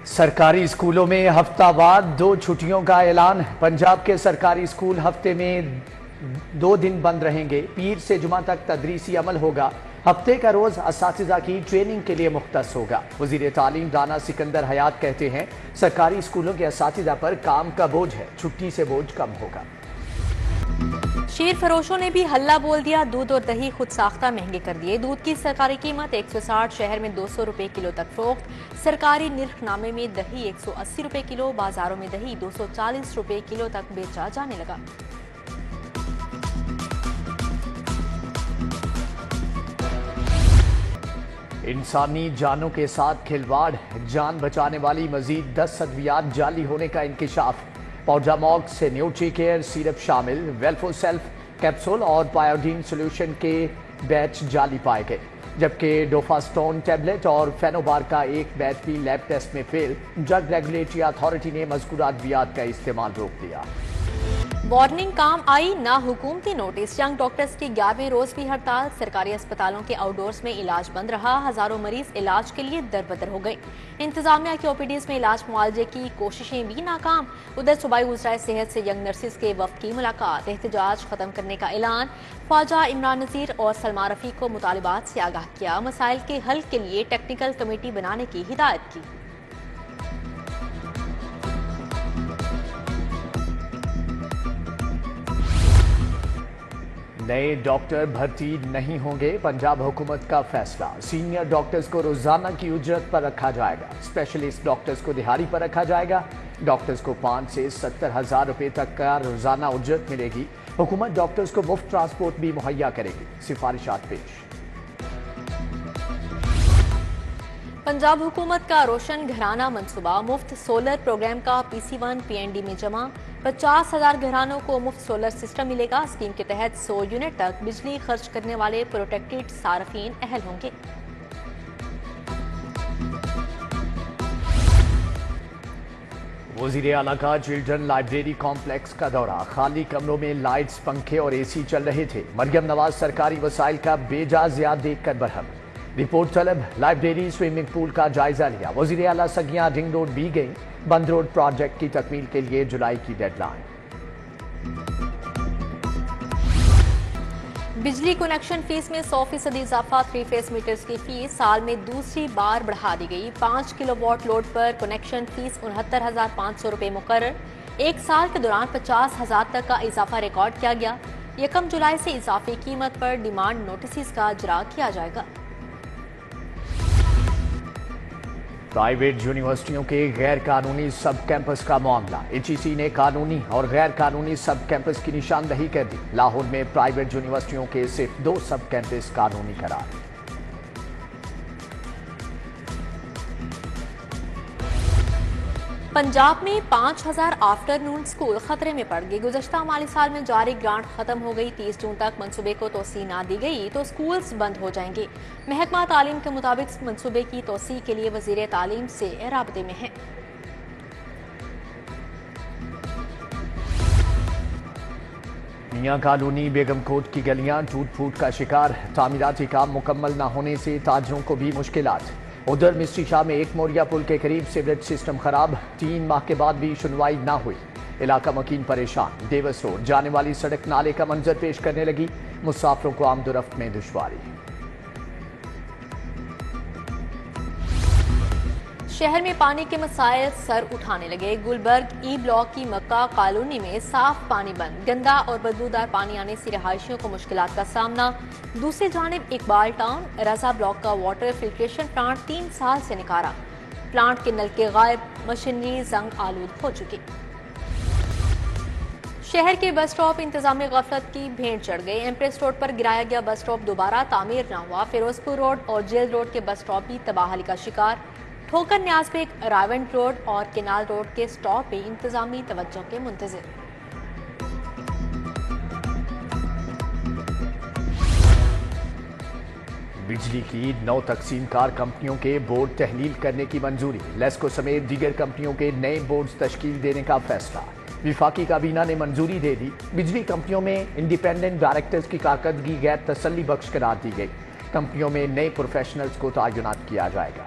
سرکاری اسکولوں میں ہفتہ وار 2 چھٹیوں کا اعلان۔ پنجاب کے سرکاری اسکول ہفتے میں 2 دن بند رہیں گے۔ پیر سے جمعہ تک تدریسی عمل ہوگا۔ ہفتے کا روز اساتذہ کی ٹریننگ کے لیے مختص ہوگا۔ وزیر تعلیم رانا سکندر حیات کہتے ہیں سرکاری اسکولوں کے اساتذہ پر کام کا بوجھ ہے، چھٹی سے بوجھ کم ہوگا۔ شیر فروشوں نے بھی ہلہ بول دیا، دودھ اور دہی خود ساختہ مہنگے کر دیے۔ دودھ کی سرکاری قیمت 160، شہر میں 200 روپے کلو تک فروخت۔ سرکاری نرخ نامے میں دہی 180 روپے کلو، بازاروں میں دہی 240 روپے کلو تک بیچا جانے لگا۔ انسانی جانوں کے ساتھ کھلواڑ، جان بچانے والی مزید 10 ادویات جعلی ہونے کا انکشاف۔ پوڈاماکس سے نیوٹری کیئر سیرپ شامل، ویلفو سیلف کیپسول اور پائیوڈین سولوشن کے بیچ جعلی پائے گئے، جبکہ ڈوفاسٹون ٹیبلٹ اور فینوبار کا ایک بیچ بھی لیب ٹیسٹ میں فیل۔ ڈرگ ریگولیٹری اتھارٹی نے مذکورہ ادویات کا استعمال روک دیا۔ وارننگ کام آئی، نہ حکومتی نوٹس۔ ینگ ڈاکٹرز کی 11ویں روز بھی ہڑتال۔ سرکاری اسپتالوں کے آؤٹ ڈورز میں علاج بند رہا، ہزاروں مریض علاج کے لیے دربدر ہو گئے۔ انتظامیہ کی OPDs میں علاج معالجے کی کوششیں بھی ناکام۔ ادھر صوبائی وزرائے صحت سے ینگ نرسز کے وفد کی ملاقات، احتجاج ختم کرنے کا اعلان۔ خواجہ عمران نذیر اور سلما رفیق کو مطالبات سے آگاہ کیا، مسائل کے حل کے لیے ٹیکنیکل کمیٹی بنانے کی ہدایت کی۔ نئے ڈاکٹر بھرتی نہیں ہوں گے، پنجاب حکومت کا فیصلہ۔ سینئر ڈاکٹرز کو روزانہ کی اجرت پر رکھا جائے گا، اسپیشلسٹ ڈاکٹرز کو دہاڑی پر رکھا جائے گا۔ ڈاکٹرز کو 5 سے 70 ہزار روپے تک کا روزانہ اجرت ملے گی۔ حکومت ڈاکٹرز کو مفت ٹرانسپورٹ بھی مہیا کرے گی۔ سفارشات پیش۔ پنجاب حکومت کا روشن گھرانہ منصوبہ، مفت سولر پروگرام کا PC1 PND میں جمع۔ 50,000 گھرانوں کو مفت سولر سسٹم ملے گا۔ اسکیم کے تحت 100 یونٹ تک بجلی خرچ کرنے والے پروٹیکٹڈ صارفین اہل ہوں گے۔ وزیر اعلیٰ کا چلڈرن لائبریری کمپلیکس کا دورہ، خالی کمروں میں لائٹس، پنکھے اور AC چل رہے تھے۔ مریم نواز سرکاری وسائل کا بے جا ضیاع دیکھ کر برہم۔ رپورٹ طلب، لائبریری سوئمنگ پول کا جائزہ لیا۔ وزیر اعلیٰ سگیاں رنگ روڈ بھی گئیں۔ بند روڈ پروجیکٹ کی تکمیل کے لیے جولائی کی ڈیڈ لائن۔ بجلی کنیکشن فیس میں 100% اضافہ، 3 فیس میٹرز کی فیس سال میں دوسری بار بڑھا دی گئی۔ 5 کلو واٹ لوڈ پر کنیکشن فیس 69,500 روپے مقرر۔ 1 سال کے دوران 50,000 تک کا اضافہ ریکارڈ کیا گیا۔ 1 جولائی سے اضافی قیمت پر ڈیمانڈ نوٹسز کا اجرا کیا جائے گا۔ پرائیویٹ یونیورسٹیوں کے غیر قانونی سب کیمپس کا معاملہ، HEC نے قانونی اور غیر قانونی سب کیمپس کی نشاندہی کر دی۔ لاہور میں پرائیویٹ یونیورسٹیوں کے صرف 2 سب کیمپس قانونی قرار۔ پنجاب میں 5,000 آفٹر نون سکول خطرے میں پڑ گئے۔ گزشتہ مالی سال میں جاری گرانٹ ختم ہو گئی۔ 30 جون تک منصوبے کو توسیع نہ دی گئی تو سکولز بند ہو جائیں گے۔ محکمہ تعلیم کے مطابق منصوبے کی توسیع کے لیے وزیر تعلیم سے رابطے میں ہے۔ میاں کالونی بیگم کوٹ کی گلیاں ٹوٹ پھوٹ کا شکار، تعمیراتی کام مکمل نہ ہونے سے تاجروں کو بھی مشکلات۔ ادھر مستری شاہ میں 1 موریا پل کے قریب سیوریج سسٹم خراب، 3 ماہ کے بعد بھی سنوائی نہ ہوئی۔ علاقہ مکین پریشان، ڈیوس روڈ جانے والی سڑک نالے کا منظر پیش کرنے لگی، مسافروں کو آمد و رفت میں دشواری۔ شہر میں پانی کے مسائل سر اٹھانے لگے۔ گلبرگ ای بلاک کی مکہ کالونی میں صاف پانی بند، گندا اور بدبودار پانی آنے سے رہائشیوں کو مشکلات کا سامنا۔ دوسری جانب اقبال ٹاؤن رضا بلاک کا واٹر فلٹریشن پلانٹ 3 سال سے نکارا، پلانٹ کے نلکے غائب، مشینری زنگ آلود ہو چکی۔ شہر کے بس سٹاپ انتظامی غفلت کی بھینٹ چڑھ گئے۔ ایمپریس روڈ پر گرایا گیا بس سٹاپ دوبارہ تعمیر نہ ہوا۔ فیروز پور روڈ اور جیل روڈ کے بس سٹاپ بھی تباہی کا شکار۔ ٹھوکر نیاز بیگ، راونٹ روڈ اور کینال روڈ کے سٹاپ بھی انتظامی توجہ کے منتظر۔ بجلی کی 9 تقسیم کار کمپنیوں کے بورڈ تحلیل کرنے کی منظوری، لیسکو سمیت دیگر کمپنیوں کے نئے بورڈز تشکیل دینے کا فیصلہ۔ وفاقی کابینہ نے منظوری دے دی۔ بجلی کمپنیوں میں انڈیپینڈنٹ ڈائریکٹرز کی کارکردگی غیر تسلی بخش قرار دی گئی۔ کمپنیوں میں نئے پروفیشنلز کو تعینات کیا جائے گا۔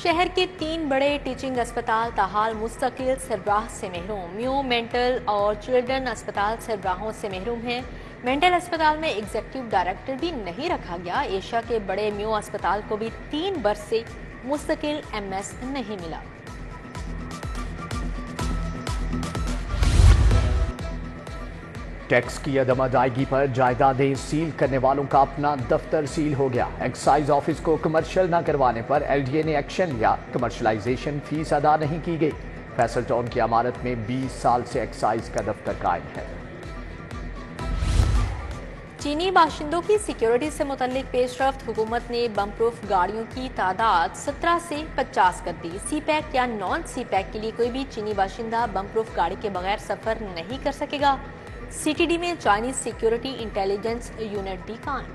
شہر کے 3 بڑے ٹیچنگ اسپتال تاحال مستقل سربراہ سے محروم۔ میو مینٹل اور چلڈرن اسپتال سربراہوں سے محروم ہیں۔ مینٹل اسپتال میں ایگزیکٹو ڈائریکٹر بھی نہیں رکھا گیا۔ ایشیا کے بڑے میو اسپتال کو بھی 3 برس سے مستقل MS نہیں ملا۔ ٹیکس کی عدم ادائیگی پر جائیدادیں سیل کرنے والوں کا اپنا دفتر سیل ہو گیا۔ ایکسائز آفس کو کمرشل نہ کروانے پر LDA نے ایکشن لیا۔ کمرشلائزیشن فیس ادا نہیں کی گئی۔ فیصل ٹاؤن کی عمارت میں 20 سال سے ایکسائز کا دفتر قائم ہے۔ چینی باشندوں کی سیکیورٹی سے متعلق پیش رفت۔ حکومت نے بم پروف گاڑیوں کی تعداد 17 سے 50 کر دی۔ سی پیک یا نان سی پیک کے لیے کوئی بھی چینی باشندہ بم پروف گاڑی کے بغیر سفر نہیں کر سکے گا۔ CTD میں چائنیز سیکیورٹی انٹیلیجنس یونٹ بھی قائم۔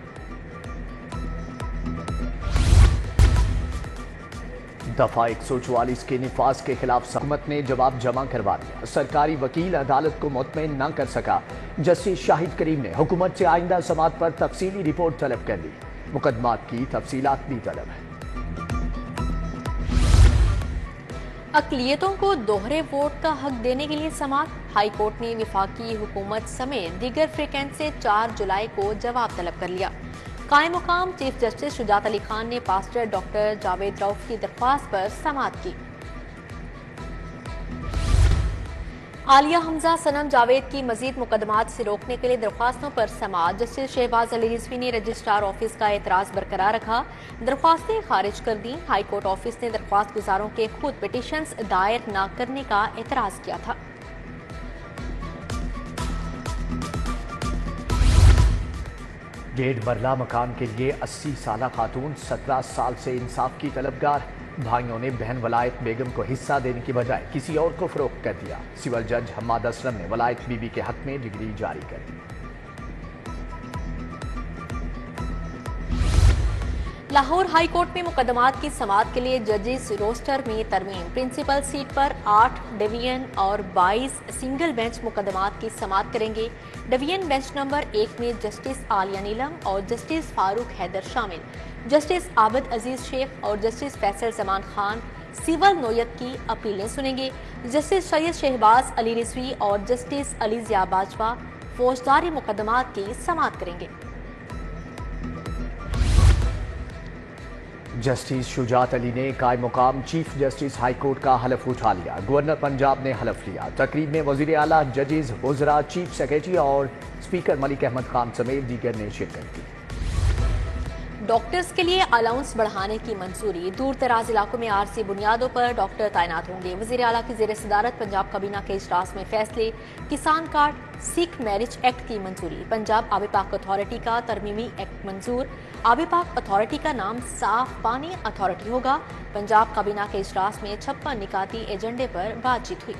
دفعہ 144 کے نفاذ کے خلاف حکومت نے جواب جمع کروا دیا۔ سرکاری وکیل عدالت کو مطمئن نہ کر سکا۔ جسٹس شاہد کریم نے حکومت سے آئندہ سماعت پر تفصیلی رپورٹ طلب کر لی۔ مقدمات کی تفصیلات بھی طلب ہے۔ اقلیتوں کو دوہرے ووٹ کا حق دینے کے لیے سماعت۔ ہائی کورٹ نے وفاقی حکومت سمیت دیگر فریقین سے 4 جولائی کو جواب طلب کر لیا۔ قائم مقام چیف جسٹس شجاعت علی خان نے پاسٹر ڈاکٹر جاوید رؤف کی درخواست پر سماعت کی۔ عالیہ حمزہ صنم جاوید کی مزید مقدمات سے روکنے کے لیے درخواستوں پر سماعت۔ جسٹس شہباز علی رضوی نے رجسٹرار آفس کا اعتراض برقرار رکھا۔ درخواستیں خارج کر دیں۔ ہائی کورٹ آفس نے درخواست گزاروں کے خود پٹیشنز دائر نہ کرنے کا اعتراض کیا تھا۔ ڈیڑھ مرلہ مکان کے لیے 80 سالہ خاتون 17 سال سے انصاف کی طلبگار۔ بھائیوں نے بہن ولایت بیگم کو حصہ دینے کی بجائے کسی اور کو فروخت کر دیا۔ سول جج حماد اسلم نے ولایت بی بی کے حق میں ڈگری جاری کر دی۔ لاہور ہائی کورٹ میں مقدمات کی سماعت کے لیے ججز روسٹر میں ترمیم۔ پرنسپل سیٹ پر 8 ڈویژن اور 22 سنگل بینچ مقدمات کی سماعت کریں گے۔ ڈویژن بینچ نمبر 1 میں جسٹس عالیہ نیلم اور جسٹس فاروق حیدر شامل۔ جسٹس عابد عزیز شیخ اور جسٹس فیصل زمان خان سول نوعیت کی اپیلیں سنیں گے۔ جسٹس سید شہباز علی رضوی اور جسٹس علی ضیاء باجوہ فوجداری مقدمات کی سماعت کریں گے۔ جسٹس شجاعت علی نے قائم مقام چیف جسٹس ہائی کورٹ کا حلف اٹھا لیا۔ گورنر پنجاب نے حلف لیا۔ تقریب میں وزیر اعلیٰ، ججز، وزراء، چیف سیکرٹری اور اسپیکر ملک احمد خان سمیت دیگر نے شرکت کی۔ ڈاکٹرز کے لیے الاؤنس بڑھانے کی منظوری۔ دور دراز علاقوں میں عارضی بنیادوں پر ڈاکٹر تعینات ہوں گے۔ وزیر اعلیٰ کی زیر صدارت پنجاب کابینہ کے اجلاس میں فیصلے۔ کسان کارڈ سکھ میرج ایکٹ کی منظوری۔ پنجاب آب پاک اتھارٹی کا ترمیمی ایکٹ منظور۔ آب پاک اتھارٹی کا نام صاف پانی اتھارٹی ہوگا۔ پنجاب کابینہ کے اجلاس میں 56 نکاتی ایجنڈے پر بات چیت ہوئی۔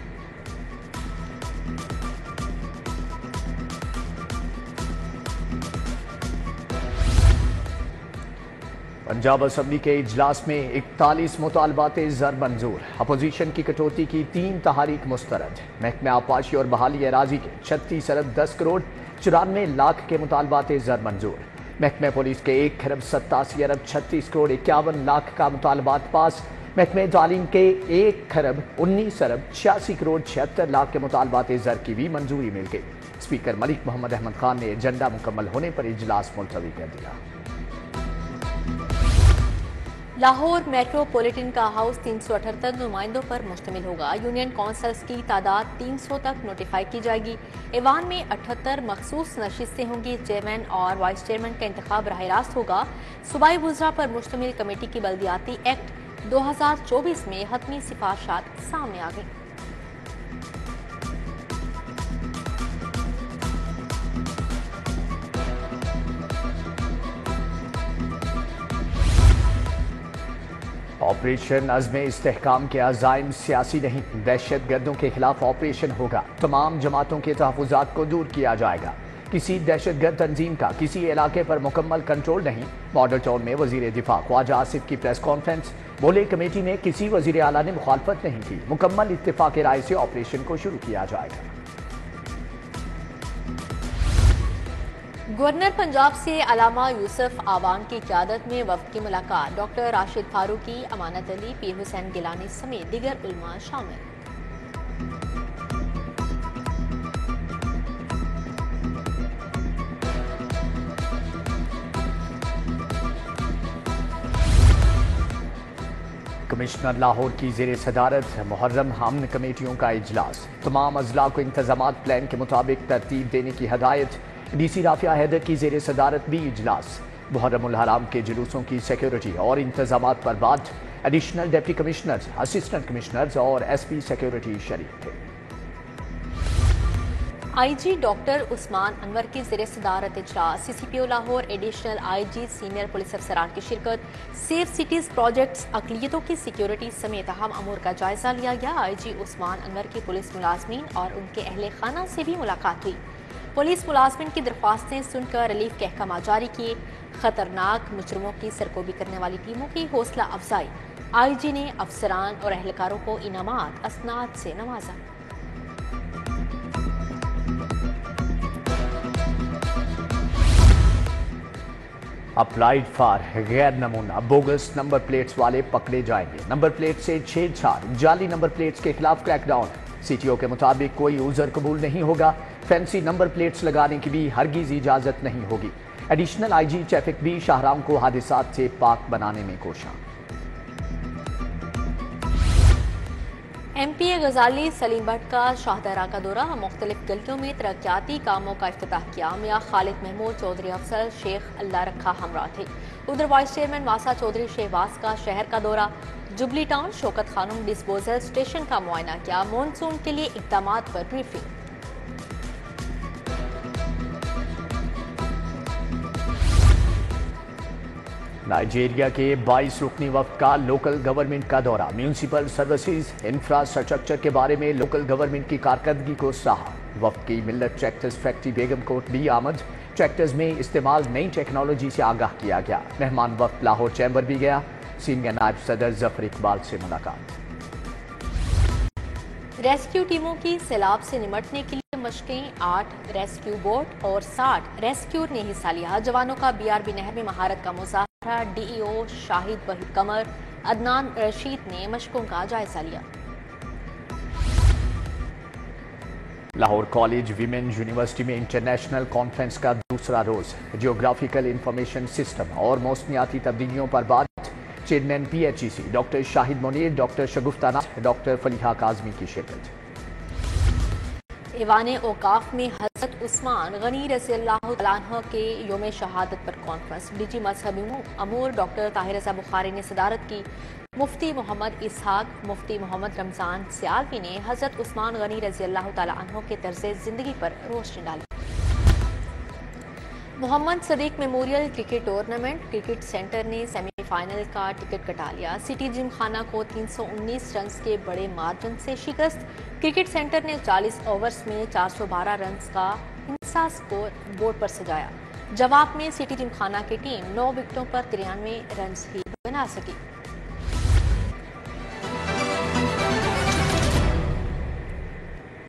پنجاب اسمبلی کے اجلاس میں 41 مطالبات زر منظور۔ اپوزیشن کی کٹوتی کی 3 تحاریک مسترد۔ محکمہ آبپاشی اور بحالی اراضی کے 36 ارب 10 کروڑ 94 لاکھ کے مطالبات زر منظور۔ محکمہ پولیس کے 1 کھرب 87 ارب 36 کروڑ 51 لاکھ کا مطالبات پاس۔ محکمہ تعلیم کے 1 کھرب 19 ارب 86 کروڑ 76 لاکھ کے مطالبات زر کی بھی منظوری مل گئی۔ اسپیکر ملک محمد احمد خان نے ایجنڈا مکمل ہونے پر اجلاس ملتوی کر دیا۔ لاہور میٹروپولیٹن کا ہاؤس 378 نمائندوں پر مشتمل ہوگا۔ یونین کونسلز کی تعداد 300 تک نوٹیفائی کی جائے گی۔ ایوان میں 78 مخصوص نشستیں ہوں گی۔ چیئرمین اور وائس چیئرمین کا انتخاب براہ راست ہوگا۔ صوبائی وزراء پر مشتمل کمیٹی کی بلدیاتی ایکٹ 2024 میں حتمی سفارشات سامنے آ گئیں۔ آپریشن عزم استحکام کے عزائم سیاسی نہیں، دہشت گردوں کے خلاف آپریشن ہوگا۔ تمام جماعتوں کے تحفظات کو دور کیا جائے گا۔ کسی دہشت گرد تنظیم کا کسی علاقے پر مکمل کنٹرول نہیں۔ ماڈل ٹاؤن میں وزیر دفاع خواجہ آصف کی پریس کانفرنس۔ بولے کمیٹی میں کسی وزیر اعلیٰ نے مخالفت نہیں کی۔ مکمل اتفاق رائے سے آپریشن کو شروع کیا جائے گا۔ گورنر پنجاب سے علامہ یوسف آوان کی قیادت میں وفد کی ملاقات، ڈاکٹر راشد فاروقی، امانت علی، پیر حسین گیلانی سمیت دیگر علماء شامل۔ کمشنر لاہور کی زیر صدارت محرم امن کمیٹیوں کا اجلاس، تمام اضلاع کو انتظامات پلان کے مطابق ترتیب دینے کی ہدایت، ڈی سی رافعہ حیدر کی زیر صدارت بھی اجلاس، محرم الحرام کے جلوسوں کی سیکیورٹی اور انتظامات پر بات، additional deputy commissioners, assistant commissioners اور ایس پی سیکیورٹی شریک تھے۔ آئی جی ڈاکٹر عثمان انور کی زیر صدارت اجلاس، C C P O Lahore, additional I G, senior police افسران کی شرکت، سیف سٹیز پروجیکٹس، اقلیتوں کی سیکیورٹی سمیت اہم امور کا جائزہ لیا گیا۔ آئی جی عثمان انور کی پولیس ملازمین اور ان کے اہل خانہ سے بھی ملاقات ہوئی، پولیس ملازمین کی درخواستیں سن کر ریلیف کے احکامات جاری کیے، خطرناک مجرموں کی سرکوبی کرنے والی ٹیموں کی حوصلہ افزائی، آئی جی نے افسران اور اہلکاروں کو انعامات اسناد سے نوازا۔ اپلائیڈ فار غیر نمونہ بوگس نمبر پلیٹس والے پکڑے جائیں گے، نمبر پلیٹ سے چھیڑ چھاڑ، جعلی نمبر پلیٹس کے خلاف crackdown, C T O کے مطابق کوئی عذر قبول نہیں ہوگا، فینسی نمبر پلیٹس لگانے کی بھی ہرگز اجازت نہیں ہوگی۔ ایڈیشنل آئی جی ٹریفک بھی شاہراہوں کو حادثات سے پاک بنانے میں کوشاں۔ M P a Ghazali Saleem but کا شاہدرہ کا دورہ، مختلف گلیوں میں ترقیاتی کاموں کا افتتاح کیا، میاں خالد محمود چودھری افسر شیخ اللہ رکھا ہمراہ تھے۔ ادھر وائس چیئرمین واسا چودھری شہباز کا شہر کا دورہ، جبلی ٹاؤن شوکت خانم ڈسپوزل اسٹیشن کا معائنہ کیا، مونسون کے لیے اقدامات پر بریفنگ۔ نائجیریا کے 22 رکنی وفد کا لوکل گورنمنٹ کا دورہ، میونسپل سروسز انفراسٹرکچر کے بارے میں لوکل گورنمنٹ کی کارکردگی کو سراہا، وفد کی ملت ٹریکٹرز فیکٹری بیگم کوٹ بھی آمد، ٹریکٹرز میں استعمال نئی ٹیکنالوجی سے آگاہ کیا گیا، مہمان وفد لاہور چیمبر بھی گیا، سینئر نائب صدر ظفر اقبال سے ملاقات۔ ریسکیو ٹیموں کی سیلاب سے نمٹنے کے لیے مشقیں، 8 ریسکیو بوٹ اور 60 ریسکیور نے حصہ لیا، جوانوں کا بی آر بی نہر میں مہارت کا مظاہرہ، ڈی ای او شاہد وحید قمر، عدنان رشید نے مشقوں کا جائزہ لیا۔ لاہور کالج ویمن یونیورسٹی میں انٹرنیشنل کانفرنس کا دوسرا روز، جیوگرافیکل انفارمیشن سسٹم اور موسمیاتی تبدیلیوں پر بات، chairman P H E C doctor شاہد منیر، ڈاکٹر شگفتہ ناز، ڈاکٹر فلیحہ کاظمی کی شرکت۔ ایوان اوقاف میں حضرت عثمان غنی رضی اللہ تعالیٰ عنہ کے یوم شہادت پر کانفرنس، ڈی جی مذہبی امور ڈاکٹر طاہر رضا بخاری نے صدارت کی، مفتی محمد اسحاق، مفتی محمد رمضان سیالوی نے حضرت عثمان غنی رضی اللہ تعالیٰ عنہ کے طرز زندگی پر روشنی ڈالی۔ Muhammad Siddique memorial cricket tournament, cricket centre نے سیمی فائنل کا ٹکٹ کٹا لیا، سٹی جم خانہ کو 319 رنز کے بڑے مارجن سے شکست، کرکٹ سینٹر نے 40 اوورز میں 412 رنز کا انصاف سکور بورڈ پر سجایا، جواب میں سٹی جم خانہ کی ٹیم 9 وکٹوں پر 93 رنز ہی بنا سکی۔